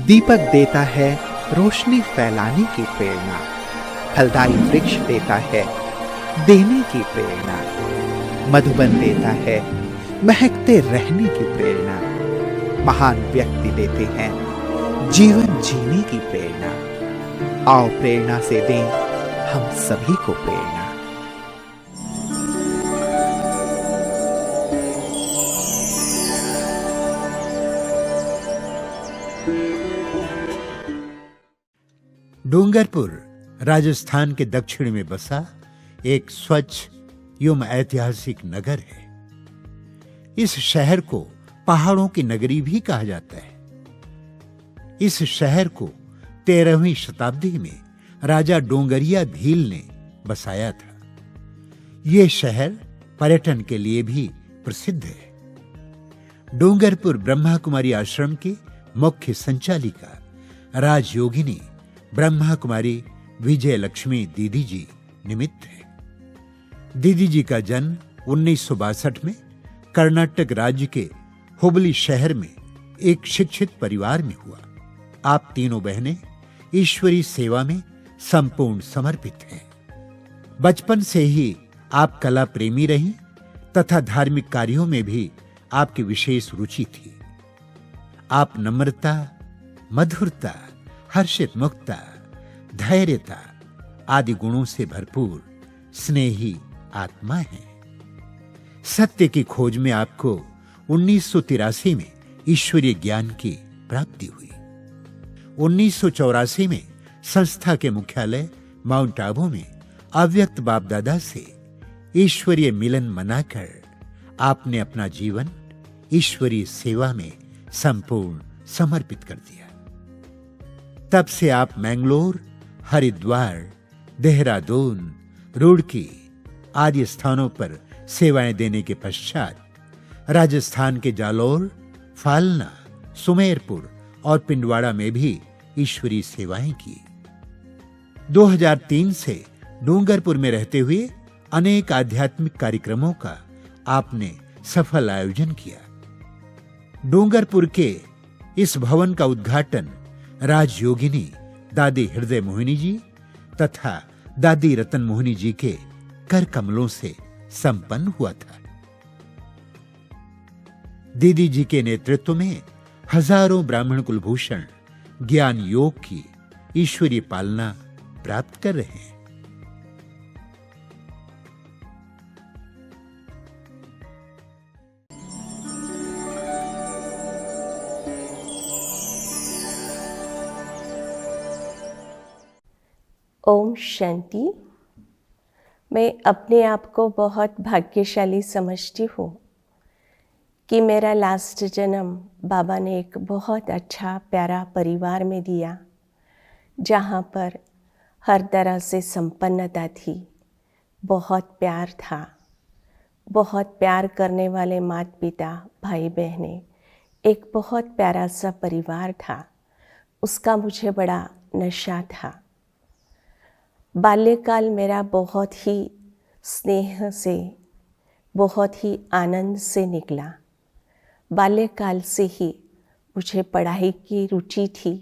दीपक देता है रोशनी फैलाने की प्रेरणा, फलदायी वृक्ष देता है देने की प्रेरणा, मधुबन देता है महकते रहने की प्रेरणा, महान व्यक्ति देते हैं जीवन जीने की प्रेरणा। आओ प्रेरणा से दें हम सभी को प्रेरणा। डूंगरपुर राजस्थान के दक्षिण में बसा एक स्वच्छ एवं ऐतिहासिक नगर है। इस शहर को पहाड़ों की नगरी भी कहा जाता है। इस शहर को 13वीं शताब्दी में राजा डोंगरिया भील ने बसाया था। यह शहर पर्यटन के लिए भी प्रसिद्ध है। डूंगरपुर ब्रह्मा कुमारी आश्रम की मुख्य संचालिका राजयोगिनी ब्रह्मा कुमारी विजय लक्ष्मी दीदी जी निमित्त है। दीदी जी का जन्म 1962 में कर्नाटक राज्य के हुबली शहर में एक शिक्षित परिवार में हुआ। आप तीनों बहनें ईश्वरीय सेवा में संपूर्ण समर्पित हैं। बचपन से ही आप कला प्रेमी रहीं तथा धार्मिक कार्यों में भी आपकी विशेष रुचि थी। आप नम्रता, मधुरता, हर्षित मुक्ता, धैर्यता आदि गुणों से भरपूर स्नेही आत्मा है। सत्य की खोज में आपको 1983 में ईश्वरीय ज्ञान की प्राप्ति हुई। 1984 में संस्था के मुख्यालय माउंट आबू में अव्यक्त बाप दादा से ईश्वरीय मिलन मनाकर आपने अपना जीवन ईश्वरीय सेवा में संपूर्ण समर्पित कर दिया। तब से आप मैंगलोर, हरिद्वार, देहरादून, रुड़की आदि स्थानों पर सेवाएं देने के पश्चात राजस्थान के जालौर, फालना, सुमेरपुर और पिंडवाड़ा में भी ईश्वरीय सेवाएं की। 2003 से डूंगरपुर में रहते हुए अनेक आध्यात्मिक कार्यक्रमों का आपने सफल आयोजन किया। डूंगरपुर के इस भवन का उद्घाटन राजयोगिनी दादी हृदय मोहिनी जी तथा दादी रतन मोहिनी जी के कर कमलों से संपन्न हुआ था। दीदी जी के नेतृत्व में हजारों ब्राह्मण कुलभूषण ज्ञान योग की ईश्वरीय पालना प्राप्त कर रहे हैं। ओम शांति। मैं अपने आप को बहुत भाग्यशाली समझती हूँ कि मेरा लास्ट जन्म बाबा ने एक बहुत अच्छा प्यारा परिवार में दिया, जहाँ पर हर तरह से संपन्नता थी, बहुत प्यार था, बहुत प्यार करने वाले माता पिता, भाई बहनें, एक बहुत प्यारा सा परिवार था। उसका मुझे बड़ा नशा था। बाल्यकाल मेरा बहुत ही स्नेह से, बहुत ही आनंद से निकला। बाल्यकाल से ही मुझे पढ़ाई की रुचि थी,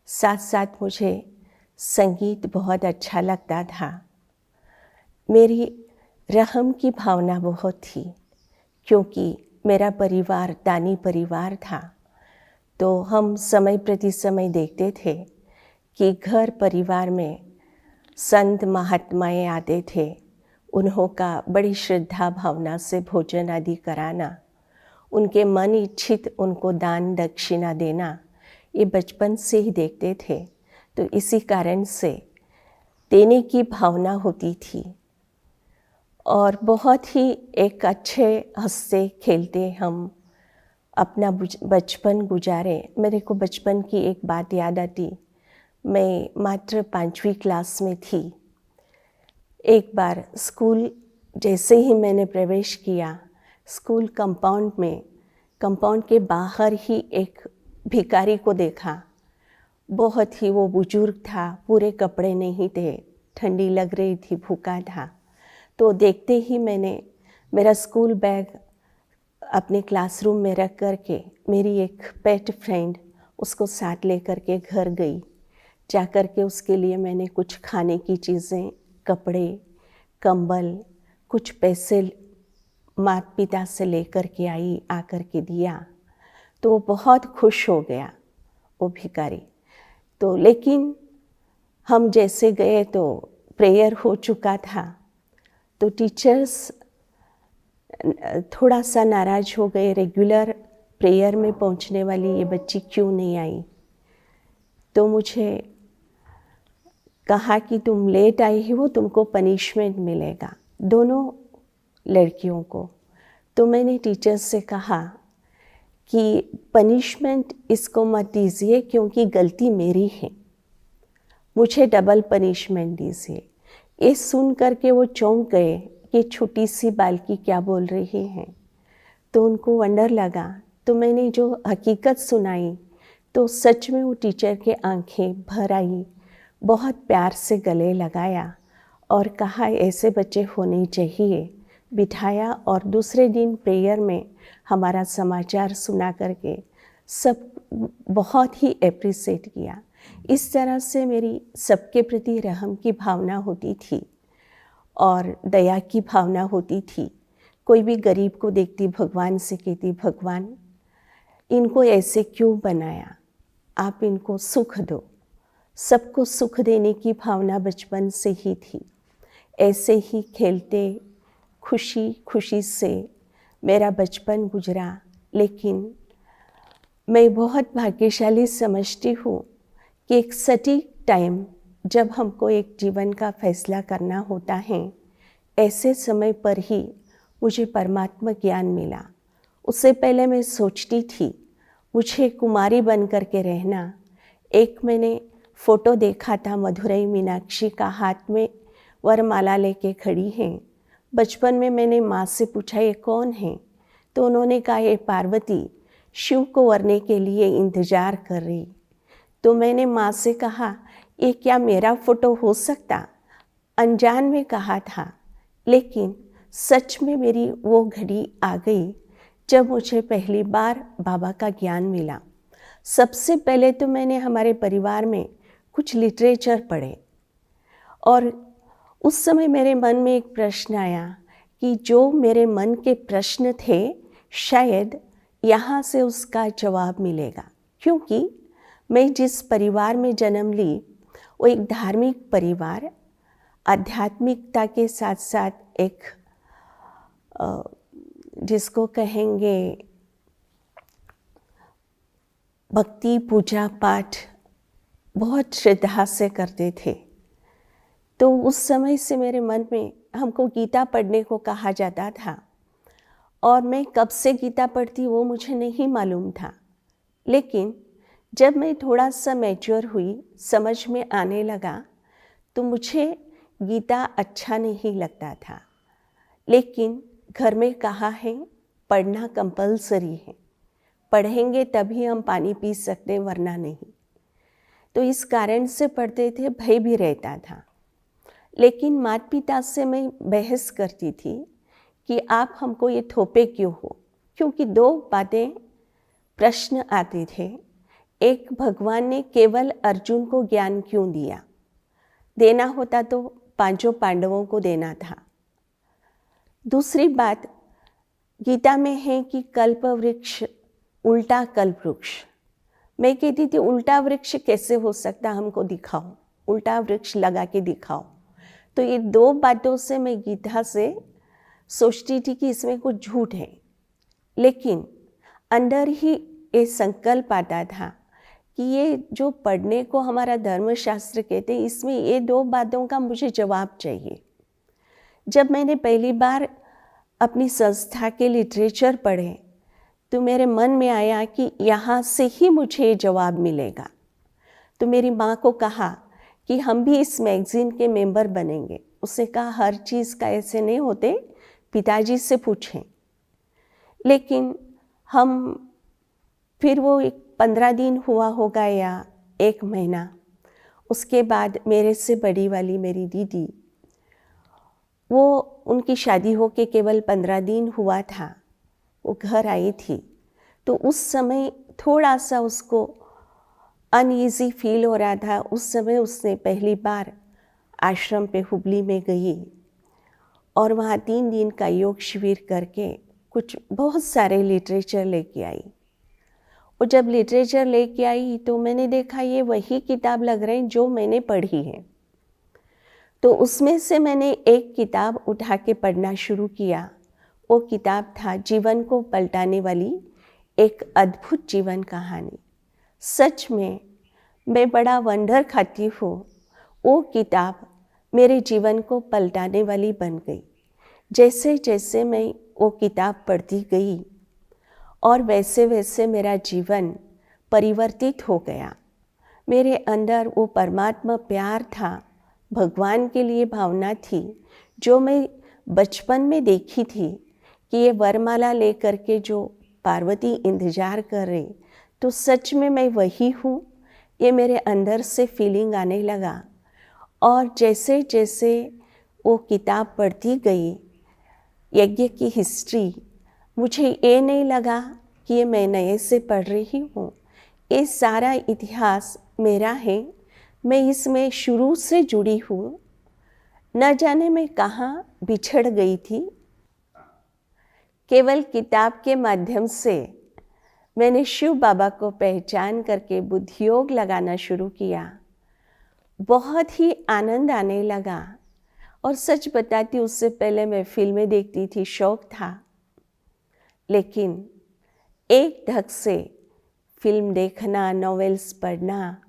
साथ साथ मुझे संगीत बहुत अच्छा लगता था। मेरी रहम की भावना बहुत थी, क्योंकि मेरा परिवार दानी परिवार था। तो हम समय प्रति समय देखते थे कि घर परिवार में संत महात्माएं आते थे, उन्हों का बड़ी श्रद्धा भावना से भोजन आदि कराना, उनके मन इच्छित उनको दान दक्षिणा देना, ये बचपन से ही देखते थे। तो इसी कारण से देने की भावना होती थी और बहुत ही एक अच्छे हंसते खेलते हम अपना बचपन गुजारे। मेरे को बचपन की एक बात याद आती। मैं मात्र 5वीं क्लास में थी। एक बार स्कूल जैसे ही मैंने प्रवेश किया, स्कूल कंपाउंड के बाहर ही एक भिखारी को देखा। बहुत ही वो बुजुर्ग था, पूरे कपड़े नहीं थे, ठंडी लग रही थी, भूखा था। तो देखते ही मैंने मेरा स्कूल बैग अपने क्लासरूम में रख कर के मेरी एक पेट फ्रेंड उसको साथ लेकर के घर गई। जाकर के उसके लिए मैंने कुछ खाने की चीज़ें, कपड़े, कंबल, कुछ पैसे माता पिता से लेकर के आई, आकर के दिया। तो वो बहुत खुश हो गया वो भिखारी। तो लेकिन हम जैसे गए तो प्रेयर हो चुका था, तो टीचर्स थोड़ा सा नाराज़ हो गए, रेगुलर प्रेयर में पहुंचने वाली ये बच्ची क्यों नहीं आई। तो मुझे कहा कि तुम लेट आई हो, तुमको पनिशमेंट मिलेगा, दोनों लड़कियों को। तो मैंने टीचर्स से कहा कि पनिशमेंट इसको मत दीजिए क्योंकि गलती मेरी है, मुझे डबल पनिशमेंट दीजिए। ये सुन करके वो चौंक गए कि छोटी सी बालकी क्या बोल रही हैं। तो उनको वंडर लगा। तो मैंने जो हकीकत सुनाई तो सच में वो टीचर के आंखें भर आई, बहुत प्यार से गले लगाया और कहा ऐसे बच्चे होने चाहिए, बिठाया। और दूसरे दिन प्रेयर में हमारा समाचार सुना करके सब बहुत ही एप्रिसिएट किया। इस तरह से मेरी सबके प्रति रहम की भावना होती थी और दया की भावना होती थी। कोई भी गरीब को देखती भगवान से कहती, भगवान इनको ऐसे क्यों बनाया, आप इनको सुख दो। सबको सुख देने की भावना बचपन से ही थी। ऐसे ही खेलते खुशी खुशी से मेरा बचपन गुजरा। लेकिन मैं बहुत भाग्यशाली समझती हूँ कि एक सटीक टाइम जब हमको एक जीवन का फैसला करना होता है, ऐसे समय पर ही मुझे परमात्मा ज्ञान मिला। उससे पहले मैं सोचती थी मुझे कुमारी बन कर के रहना। एक मैंने फ़ोटो देखा था, मधुरई मीनाक्षी का हाथ में वरमाला लेके खड़ी हैं। बचपन में मैंने माँ से पूछा ये कौन है, तो उन्होंने कहा ये पार्वती शिव को वरने के लिए इंतज़ार कर रही। तो मैंने माँ से कहा ये क्या मेरा फ़ोटो हो सकता, अनजान में कहा था। लेकिन सच में मेरी वो घड़ी आ गई जब मुझे पहली बार बाबा का ज्ञान मिला। सबसे पहले तो मैंने हमारे परिवार में कुछ लिटरेचर पढ़े और उस समय मेरे मन में एक प्रश्न आया कि जो मेरे मन के प्रश्न थे शायद यहाँ से उसका जवाब मिलेगा, क्योंकि मैं जिस परिवार में जन्म ली वो एक धार्मिक परिवार, आध्यात्मिकता के साथ साथ एक जिसको कहेंगे भक्ति पूजा पाठ बहुत श्रद्धा से करते थे। तो उस समय से मेरे मन में हमको गीता पढ़ने को कहा जाता था और मैं कब से गीता पढ़ती वो मुझे नहीं मालूम था। लेकिन जब मैं थोड़ा सा मैच्योर हुई, समझ में आने लगा, तो मुझे गीता अच्छा नहीं लगता था। लेकिन घर में कहा है पढ़ना कंपलसरी है, पढ़ेंगे तभी हम पानी पी सकते वरना नहीं। तो इस कारण से पढ़ते थे, भय भी रहता था। लेकिन माता पिता से मैं बहस करती थी कि आप हमको ये थोपे क्यों हो, क्योंकि दो बातें प्रश्न आते थे। एक, भगवान ने केवल अर्जुन को ज्ञान क्यों दिया, देना होता तो पांचों पांडवों को देना था। दूसरी बात, गीता में है कि कल्प वृक्ष उल्टा कल्प वृक्ष। मैं कहती थी उल्टा वृक्ष कैसे हो सकता, हमको दिखाओ, उल्टा वृक्ष लगा के दिखाओ। तो ये दो बातों से मैं गीता से सोचती थी कि इसमें कुछ झूठ है। लेकिन अंदर ही ये संकल्प आता था कि ये जो पढ़ने को हमारा धर्मशास्त्र कहते हैं, इसमें ये दो बातों का मुझे जवाब चाहिए। जब मैंने पहली बार अपनी संस्था के लिटरेचर पढ़े तो मेरे मन में आया कि यहाँ से ही मुझे जवाब मिलेगा। तो मेरी माँ को कहा कि हम भी इस मैगज़ीन के मेंबर बनेंगे। उसने कहा हर चीज़ का ऐसे नहीं होते, पिताजी से पूछें। लेकिन हम फिर वो 15 दिन हुआ होगा या 1 महीना, उसके बाद मेरे से बड़ी वाली मेरी दीदी, वो उनकी शादी हो के केवल 15 दिन हुआ था, वो घर आई थी। तो उस समय थोड़ा सा उसको अनईजी फील हो रहा था। उस समय उसने पहली बार आश्रम पे हुबली में गई और वहाँ 3 दिन का योग शिविर करके कुछ बहुत सारे लिटरेचर लेके आई। और जब लिटरेचर लेके आई तो मैंने देखा ये वही किताब लग रहे हैं जो मैंने पढ़ी है। तो उसमें से मैंने एक किताब उठा के पढ़ना शुरू किया। वो किताब था जीवन को पलटाने वाली एक अद्भुत जीवन कहानी। सच में मैं बड़ा वंडर खाती हूँ, वो किताब मेरे जीवन को पलटाने वाली बन गई। जैसे जैसे मैं वो किताब पढ़ती गई और वैसे वैसे मेरा जीवन परिवर्तित हो गया। मेरे अंदर वो परमात्मा प्यार था, भगवान के लिए भावना थी जो मैं बचपन में देखी थी कि ये वरमाला लेकर के जो पार्वती इंतज़ार कर रही, तो सच में मैं वही हूँ। ये मेरे अंदर से फीलिंग आने लगा। और जैसे जैसे वो किताब पढ़ती गई, यज्ञ की हिस्ट्री, मुझे ये नहीं लगा कि ये मैं नए से पढ़ रही हूँ। ये सारा इतिहास मेरा है, मैं इसमें शुरू से जुड़ी हूँ। न जाने मैं कहाँ बिछड़ गई थी। केवल किताब के माध्यम से मैंने शिव बाबा को पहचान करके बुद्धि योग लगाना शुरू किया। बहुत ही आनंद आने लगा। और सच बताती, उससे पहले मैं फिल्में देखती थी, शौक था, लेकिन एक ढंग से फिल्म देखना, नॉवेल्स पढ़ना,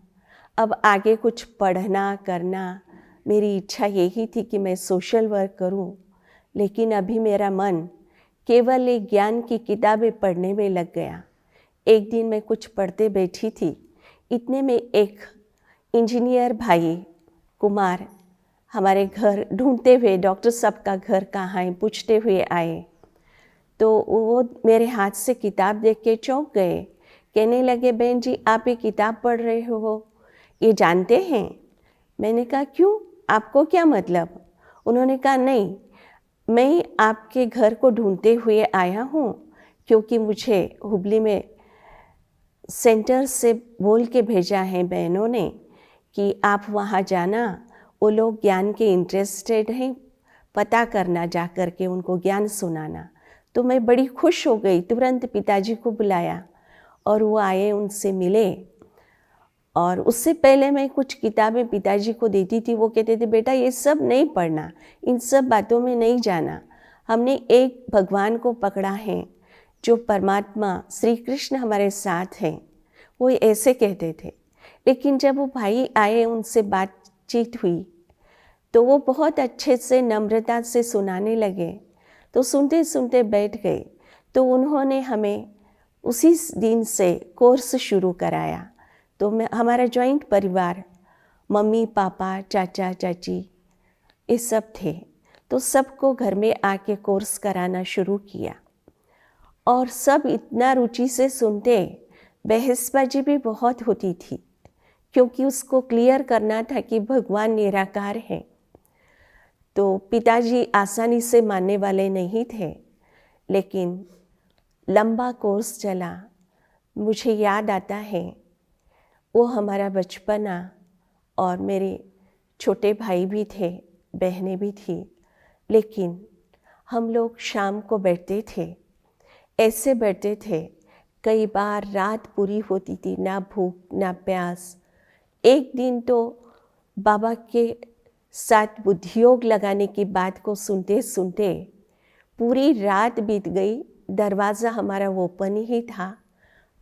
अब आगे कुछ पढ़ना करना, मेरी इच्छा यही थी कि मैं सोशल वर्क करूं। लेकिन अभी मेरा मन केवल एक ज्ञान की किताबें पढ़ने में लग गया। एक दिन मैं कुछ पढ़ते बैठी थी, इतने में एक इंजीनियर भाई कुमार हमारे घर ढूंढते हुए, डॉक्टर साहब का घर कहाँ है पूछते हुए आए। तो वो मेरे हाथ से किताब देख के चौंक गए। कहने लगे, बहन जी आप ये किताब पढ़ रहे हो, ये जानते हैं? मैंने कहा क्यों, आपको क्या मतलब? उन्होंने कहा नहीं, मैं आपके घर को ढूंढते हुए आया हूँ क्योंकि मुझे हुबली में सेंटर से बोल के भेजा है बहनों ने कि आप वहाँ जाना, वो लोग ज्ञान के इंटरेस्टेड हैं, पता करना जा कर के उनको ज्ञान सुनाना। तो मैं बड़ी खुश हो गई, तुरंत पिताजी को बुलाया और वो आए, उनसे मिले। और उससे पहले मैं कुछ किताबें पिताजी को देती थी, वो कहते थे बेटा ये सब नहीं पढ़ना, इन सब बातों में नहीं जाना। हमने एक भगवान को पकड़ा है जो परमात्मा श्री कृष्ण हमारे साथ हैं, वो ऐसे कहते थे। लेकिन जब वो भाई आए, उनसे बातचीत हुई, तो वो बहुत अच्छे से नम्रता से सुनाने लगे। तो सुनते सुनते बैठ गए। तो उन्होंने हमें उसी दिन से कोर्स शुरू कराया। तो हमारा जॉइंट परिवार, मम्मी पापा चाचा चाची ये सब थे, तो सबको घर में आके कोर्स कराना शुरू किया। और सब इतना रुचि से सुनते, बहसबाजी भी बहुत होती थी क्योंकि उसको क्लियर करना था कि भगवान निराकार है। तो पिताजी आसानी से मानने वाले नहीं थे, लेकिन लंबा कोर्स चला। मुझे याद आता है वो हमारा बचपना, और मेरे छोटे भाई भी थे, बहनें भी थी, लेकिन हम लोग शाम को बैठते थे, ऐसे बैठते थे, कई बार रात पूरी होती थी, ना भूख ना प्यास। एक दिन तो बाबा के साथ बुद्धि योग लगाने की बात को सुनते सुनते पूरी रात बीत गई। दरवाज़ा हमारा ओपन ही था,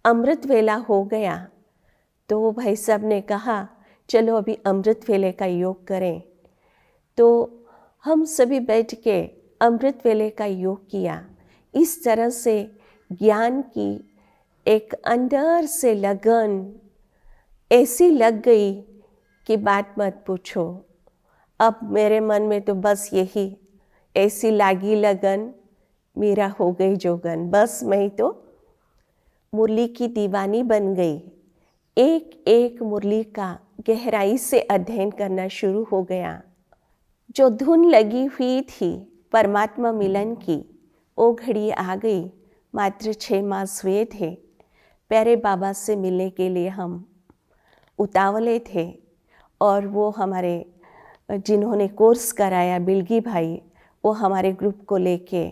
अमृत वेला हो गया। तो वो भाई साहब ने कहा चलो अभी अमृत वेले का योग करें। तो हम सभी बैठ के अमृत वेले का योग किया। इस तरह से ज्ञान की एक अंदर से लगन ऐसी लग गई कि बात मत पूछो। अब मेरे मन में तो बस यही, ऐसी लागी लगन मेरा हो गई जोगन। बस मैं तो मुरली की दीवानी बन गई। एक एक मुरली का गहराई से अध्ययन करना शुरू हो गया। जो धुन लगी हुई थी परमात्मा मिलन की, वो घड़ी आ गई। मात्र 6 मास हुए थे प्यारे बाबा से मिलने के लिए हम उतावले थे और वो हमारे जिन्होंने कोर्स कराया बिलगी भाई, वो हमारे ग्रुप को लेके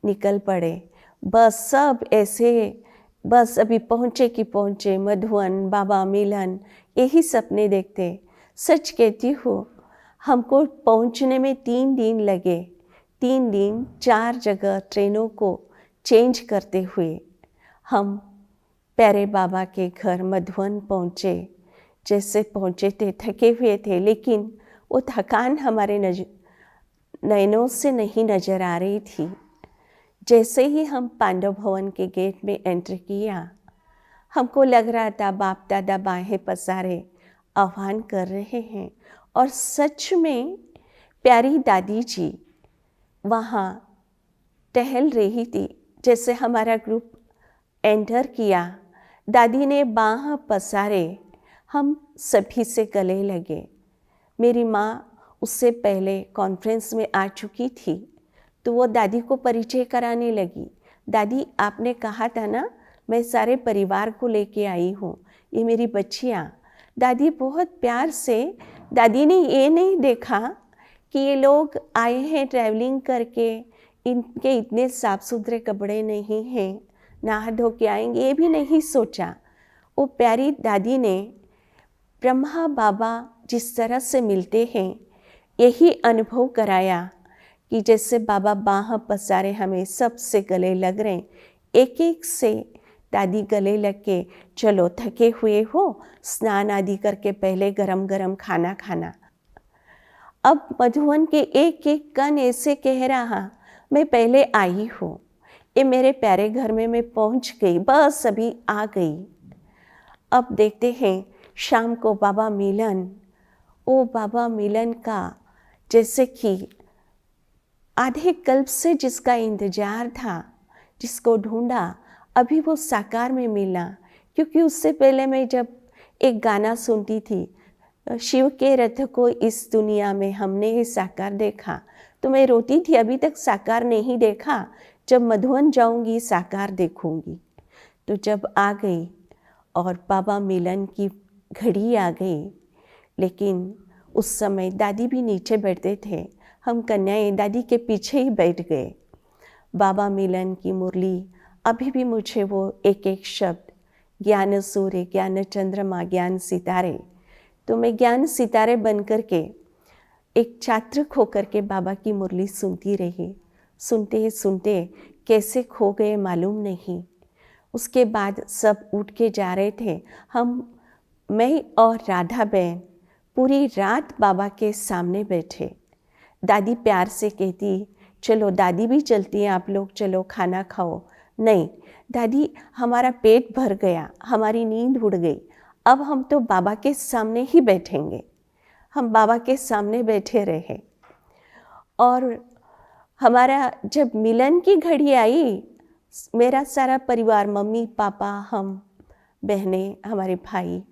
निकल पड़े। बस सब ऐसे, बस अभी पहुँचे कि पहुँचे, मधुवन, बाबा मिलन, यही सपने देखते। सच कहती हूँ, हमको पहुँचने में 3 दिन लगे। 3 दिन 4 जगह ट्रेनों को चेंज करते हुए हम प्यारे बाबा के घर मधुवन पहुँचे। जैसे पहुँचे थे थके हुए थे, लेकिन वो थकान हमारे नयनों से नहीं नजर आ रही थी। जैसे ही हम पांडव भवन के गेट में एंटर किया, हमको लग रहा था बाप दादा बाहें पसारे आह्वान कर रहे हैं, और सच में प्यारी दादी जी वहाँ टहल रही थी। जैसे हमारा ग्रुप एंटर किया, दादी ने बाह पसारे, हम सभी से गले लगे। मेरी माँ उससे पहले कॉन्फ्रेंस में आ चुकी थी, तो वो दादी को परिचय कराने लगी। दादी, आपने कहा था ना मैं सारे परिवार को लेके आई हूँ, ये मेरी बच्चियाँ। दादी बहुत प्यार से, दादी ने ये नहीं देखा कि ये लोग आए हैं ट्रैवलिंग करके, इनके इतने साफ सुथरे कपड़े नहीं हैं, नहा धो के आएंगे, ये भी नहीं सोचा। वो प्यारी दादी ने ब्रह्मा बाबा जिस तरह से मिलते हैं यही अनुभव कराया कि जैसे बाबा बाह पसारे हमें सबसे गले लग रहे हैं। एक एक से दादी गले लग के, चलो थके हुए हो, स्नान आदि करके पहले गरम गरम खाना खाना। अब मधुवन के एक एक कण ऐसे कह रहा, मैं पहले आई हूँ, ये मेरे प्यारे घर में मैं पहुँच गई, बस अभी आ गई। अब देखते हैं शाम को बाबा मिलन, ओ बाबा मिलन का जैसे कि आधे कल्प से जिसका इंतजार था, जिसको ढूंढा, अभी वो साकार में मिला। क्योंकि उससे पहले मैं जब एक गाना सुनती थी, शिव के रथ को इस दुनिया में हमने ही साकार देखा, तो मैं रोती थी, अभी तक साकार नहीं देखा, जब मधुवन जाऊंगी साकार देखूंगी। तो जब आ गई और बाबा मिलन की घड़ी आ गई, लेकिन उस समय दादी भी नीचे बैठते थे, हम कन्याएं दादी के पीछे ही बैठ गए। बाबा मिलन की मुरली अभी भी मुझे वो एक एक शब्द, ज्ञान सूर्य, ज्ञान चंद्रमा, ज्ञान सितारे, तो मैं ज्ञान सितारे बन कर के एक छात्र होकर के बाबा की मुरली सुनती रही। सुनते सुनते कैसे खो गए मालूम नहीं। उसके बाद सब उठ के जा रहे थे। मैं और राधा बहन पूरी रात बाबा के सामने बैठे। दादी प्यार से कहती, चलो दादी भी चलती हैं, आप लोग चलो खाना खाओ। नहीं दादी, हमारा पेट भर गया, हमारी नींद उड़ गई, अब हम तो बाबा के सामने ही बैठेंगे। हम बाबा के सामने बैठे रहे। और हमारा जब मिलन की घड़ी आई, मेरा सारा परिवार, मम्मी पापा, हम बहनें, हमारे भाई,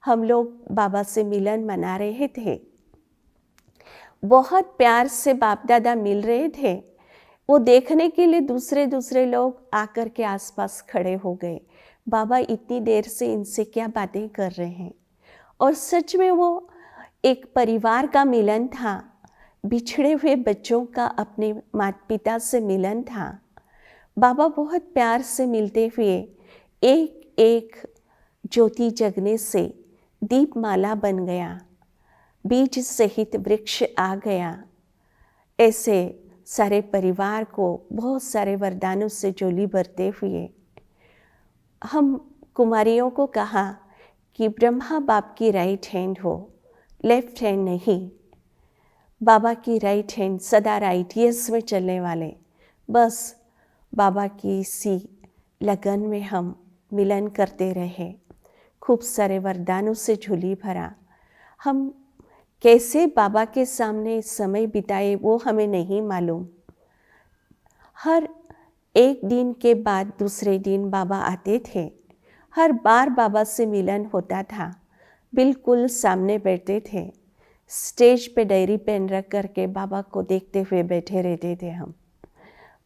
हम लोग बाबा से मिलन मना रहे थे। बहुत प्यार से बाप दादा मिल रहे थे। वो देखने के लिए दूसरे लोग आकर के आसपास खड़े हो गए। बाबा इतनी देर से इनसे क्या बातें कर रहे हैं। और सच में वो एक परिवार का मिलन था, बिछड़े हुए बच्चों का अपने माता पिता से मिलन था। बाबा बहुत प्यार से मिलते हुए एक एक ज्योति जगने से दीपमाला बन गया, बीज सहित वृक्ष आ गया। ऐसे सारे परिवार को बहुत सारे वरदानों से झोली भरते हुए हम कुमारियों को कहा कि ब्रह्मा बाप की राइट हैंड हो, लेफ्ट हैंड नहीं। बाबा की राइट हैंड सदा राइट यस में चलने वाले। बस बाबा की इसी लगन में हम मिलन करते रहे, खूब सारे वरदानों से झोली भरा। हम कैसे बाबा के सामने समय बिताए वो हमें नहीं मालूम। हर एक दिन के बाद दूसरे दिन बाबा आते थे। हर बार बाबा से मिलन होता था, बिल्कुल सामने बैठते थे। स्टेज पे डायरी पेन रख करके बाबा को देखते हुए बैठे रहते थे हम।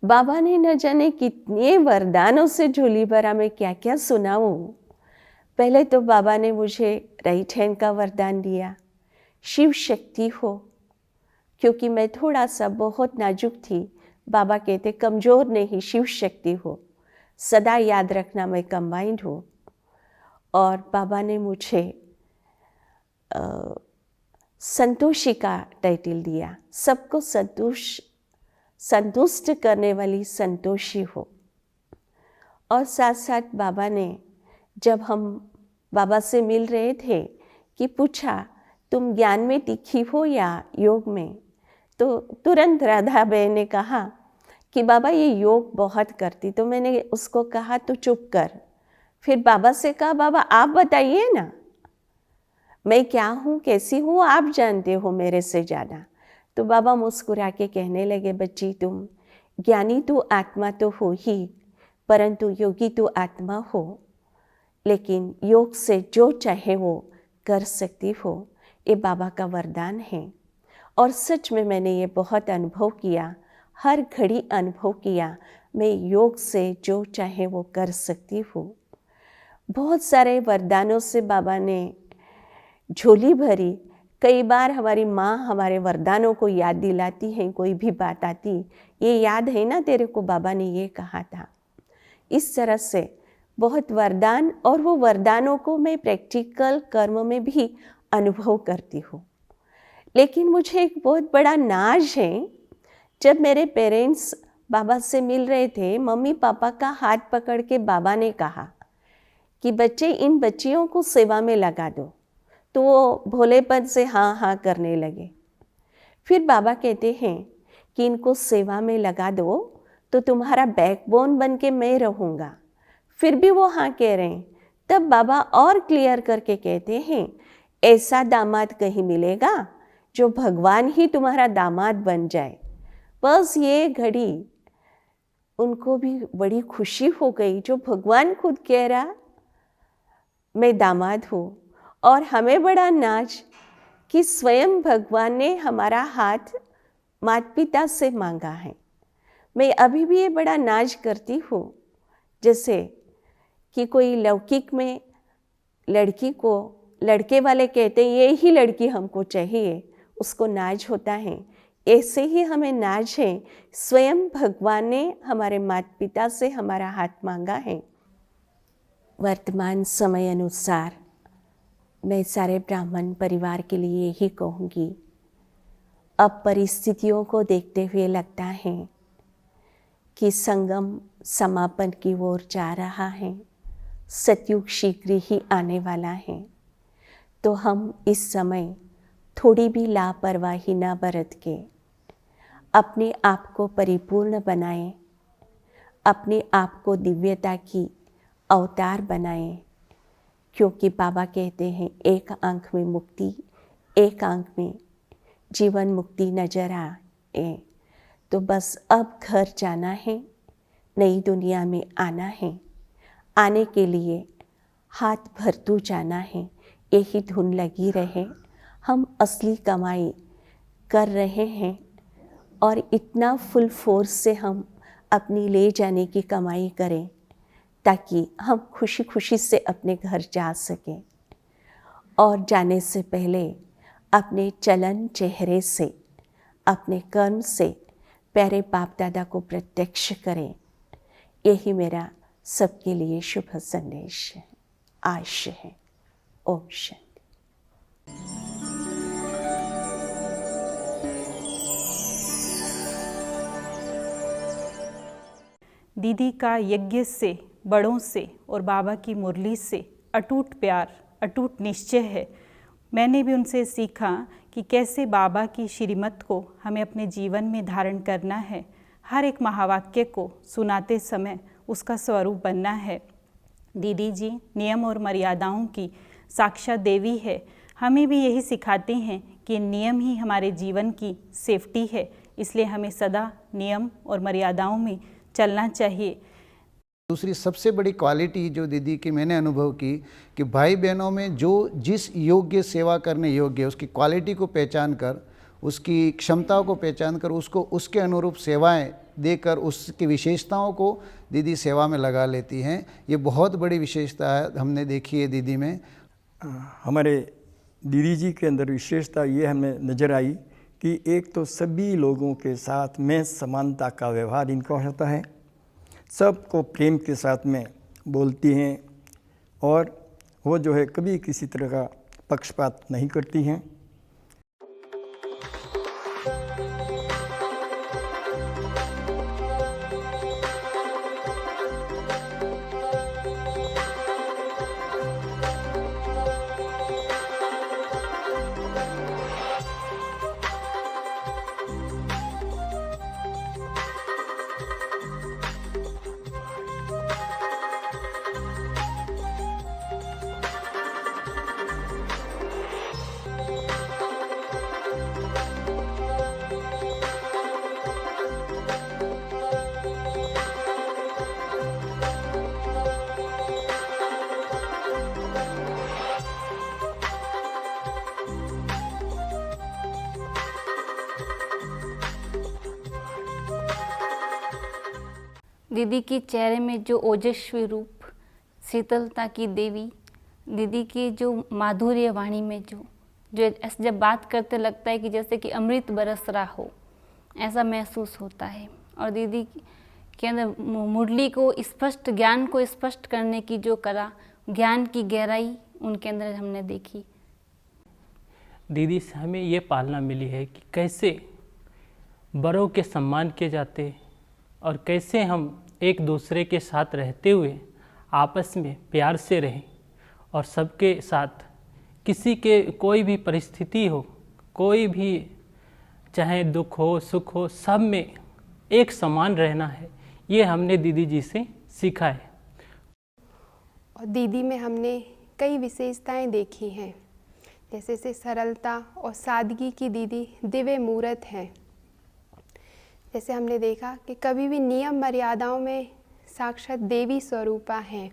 बाबा ने न जाने कितने वरदानों से झोली भरा, मैं क्या क्या सुनाऊं। पहले तो बाबा ने मुझे राइट हैंड का वरदान दिया, शिव शक्ति हो, क्योंकि मैं थोड़ा सा बहुत नाजुक थी। बाबा कहते कमज़ोर नहीं, शिव शक्ति हो, सदा याद रखना मैं कंबाइंड हूँ। और बाबा ने मुझे संतोषी का टाइटल दिया, सबको संतुष्ट करने वाली संतोषी हो। और साथ साथ बाबा ने, जब हम बाबा से मिल रहे थे कि पूछा तुम ज्ञान में तीखी हो या योग में, तो तुरंत राधा बहन ने कहा कि बाबा ये योग बहुत करती। तो मैंने उसको कहा तो चुप कर। फिर बाबा से कहा बाबा आप बताइए ना, मैं क्या हूँ कैसी हूँ आप जानते हो मेरे से ज़्यादा। तो बाबा मुस्कुरा के कहने लगे बच्ची तुम ज्ञानी तो आत्मा तो हो ही, परंतु योगी तो आत्मा हो, लेकिन योग से जो चाहे वो कर सकती हो। ये बाबा का वरदान है। और सच में मैंने ये बहुत अनुभव किया, हर घड़ी अनुभव किया, मैं योग से जो चाहे वो कर सकती हूँ। बहुत सारे वरदानों से बाबा ने झोली भरी। कई बार हमारी माँ हमारे वरदानों को याद दिलाती हैं, कोई भी बात आती, ये याद है ना तेरे को बाबा ने ये कहा था। इस तरह से बहुत वरदान, और वो वरदानों को मैं प्रैक्टिकल कर्म में भी अनुभव करती हूँ। लेकिन मुझे एक बहुत बड़ा नाज है, जब मेरे पेरेंट्स बाबा से मिल रहे थे, मम्मी पापा का हाथ पकड़ के बाबा ने कहा कि बच्चे इन बच्चियों को सेवा में लगा दो। तो वो भोलेपन से हाँ हाँ करने लगे। फिर बाबा कहते हैं कि इनको सेवा में लगा दो तो तुम्हारा बैकबोन बन के मैं रहूँगा। फिर भी वो हाँ कह रहे हैं। तब बाबा और क्लियर करके कहते हैं ऐसा दामाद कहीं मिलेगा जो भगवान ही तुम्हारा दामाद बन जाए। बस ये घड़ी उनको भी बड़ी खुशी हो गई, जो भगवान खुद कह रहा मैं दामाद हूँ। और हमें बड़ा नाज कि स्वयं भगवान ने हमारा हाथ माता पिता से मांगा है। मैं अभी भी ये बड़ा नाज करती हूँ, जैसे कि कोई लौकिक में लड़की को लड़के वाले कहते हैं ये ही लड़की हमको चाहिए, उसको नाज होता है। ऐसे ही हमें नाज है, स्वयं भगवान ने हमारे माता पिता से हमारा हाथ मांगा है। वर्तमान समय अनुसार मैं सारे ब्राह्मण परिवार के लिए यही कहूँगी, अब परिस्थितियों को देखते हुए लगता है कि संगम समापन की ओर जा रहा है, सतयुग शीघ्र ही आने वाला है। तो हम इस समय थोड़ी भी लापरवाही न बरत के अपने आप को परिपूर्ण बनाएं, अपने आप को दिव्यता की अवतार बनाएं, क्योंकि बाबा कहते हैं एक आंख में मुक्ति, एक आंख में जीवन मुक्ति नजर आए। तो बस अब घर जाना है, नई दुनिया में आना है। आने के लिए हाथ भरतू जाना है, यही धुन लगी रहे। हम असली कमाई कर रहे हैं और इतना फुल फोर्स से हम अपनी ले जाने की कमाई करें ताकि हम खुशी खुशी से अपने घर जा सकें। और जाने से पहले अपने चलन चेहरे से, अपने कर्म से प्यारे बाप दादा को प्रत्यक्ष करें। यही मेरा सबके लिए शुभ संदेश है, आशय है। ओम शांति। दीदी का यज्ञ से, बड़ों से और बाबा की मुरली से अटूट प्यार, अटूट निश्चय है। मैंने भी उनसे सीखा कि कैसे बाबा की श्रीमत को हमें अपने जीवन में धारण करना है। हर एक महावाक्य को सुनाते समय उसका स्वरूप बनना है। दीदी जी नियम और मर्यादाओं की साक्षात देवी है। हमें भी यही सिखाते हैं कि नियम ही हमारे जीवन की सेफ्टी है, इसलिए हमें सदा नियम और मर्यादाओं में चलना चाहिए। दूसरी सबसे बड़ी क्वालिटी जो दीदी की मैंने अनुभव की कि भाई बहनों में जो जिस योग्य सेवा करने योग्य है उसकी क्वालिटी को पहचान कर उसकी क्षमताओं को पहचान कर उसको उसके अनुरूप सेवाएं देकर उसकी विशेषताओं को दीदी सेवा में लगा लेती हैं। ये बहुत बड़ी विशेषता है, हमने देखी है दीदी में। हमारे दीदी जी के अंदर विशेषता ये हमें नज़र आई कि एक तो सभी लोगों के साथ में समानता का व्यवहार इनका होता है, सबको प्रेम के साथ में बोलती हैं और वो जो है कभी किसी तरह का पक्षपात नहीं करती हैं। दीदी के चेहरे में जो ओजस्वी रूप, शीतलता की देवी, दीदी की जो माधुर्य वाणी में जो जब बात करते लगता है कि जैसे कि अमृत बरस रहा हो, ऐसा महसूस होता है। और दीदी के अंदर मुरली को स्पष्ट, ज्ञान को स्पष्ट करने की जो कला, ज्ञान की गहराई उनके अंदर हमने देखी। दीदी से हमें ये पालना मिली है कि कैसे बड़ों के सम्मान किए जाते और कैसे हम एक दूसरे के साथ रहते हुए आपस में प्यार से रहें और सबके साथ किसी के कोई भी परिस्थिति हो, कोई भी चाहे दुख हो सुख हो, सब में एक समान रहना है। ये हमने दीदी जी से सीखा है। और दीदी में हमने कई विशेषताएं देखी हैं, जैसे से सरलता और सादगी की दीदी दिव्य मूर्त हैं। जैसे हमने देखा कि कभी भी नियम मर्यादाओं में साक्षात देवी स्वरूपा हैं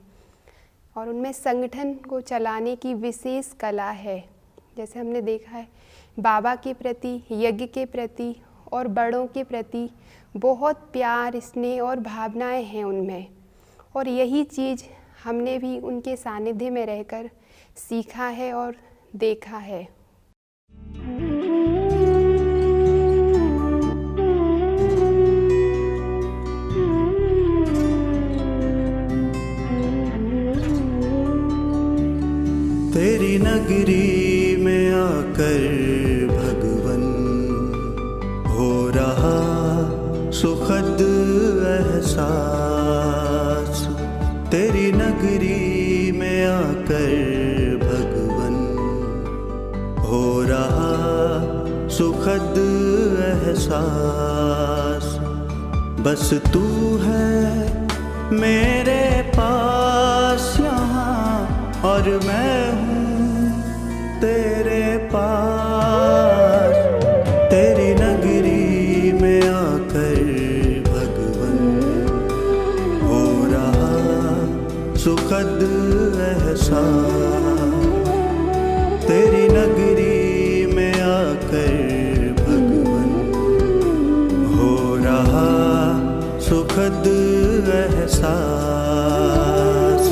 और उनमें संगठन को चलाने की विशेष कला है। जैसे हमने देखा है बाबा के प्रति, यज्ञ के प्रति और बड़ों के प्रति बहुत प्यार, स्नेह और भावनाएं हैं उनमें, और यही चीज़ हमने भी उनके सानिध्य में रहकर सीखा है और देखा है। तेरी नगरी में आकर भगवन हो रहा सुखद एहसास। तेरी नगरी में आकर भगवन हो रहा सुखद एहसास। बस तू है मेरे पास यहाँ और मैं हूँ तेरे पास। तेरी नगरी में आकर भगवन हो रहा सुखद एहसास। तेरी नगरी में आकर भगवन हो रहा सुखद एहसास।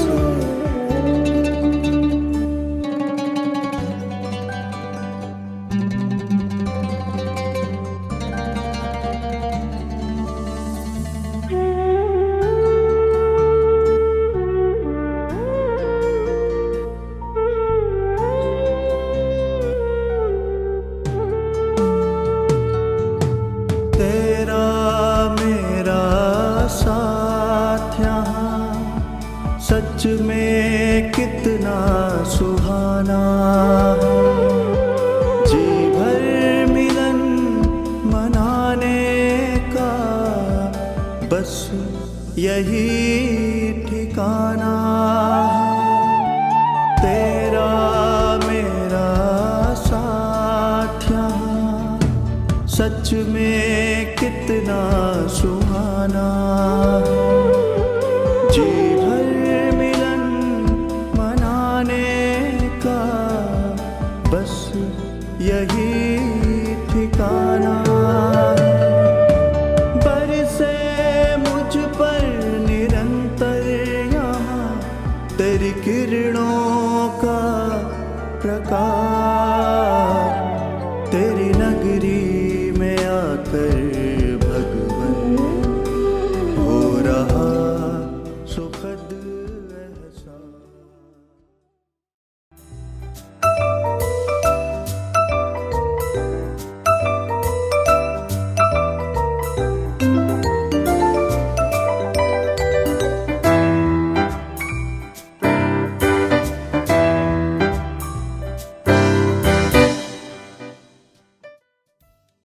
सच में कितना सुहाना है। जी भर मिलन मनाने का बस यही ठिकाना है। तेरा मेरा साथ यहाँ सच में कितना सुहाना है। जी यही ठिकाना का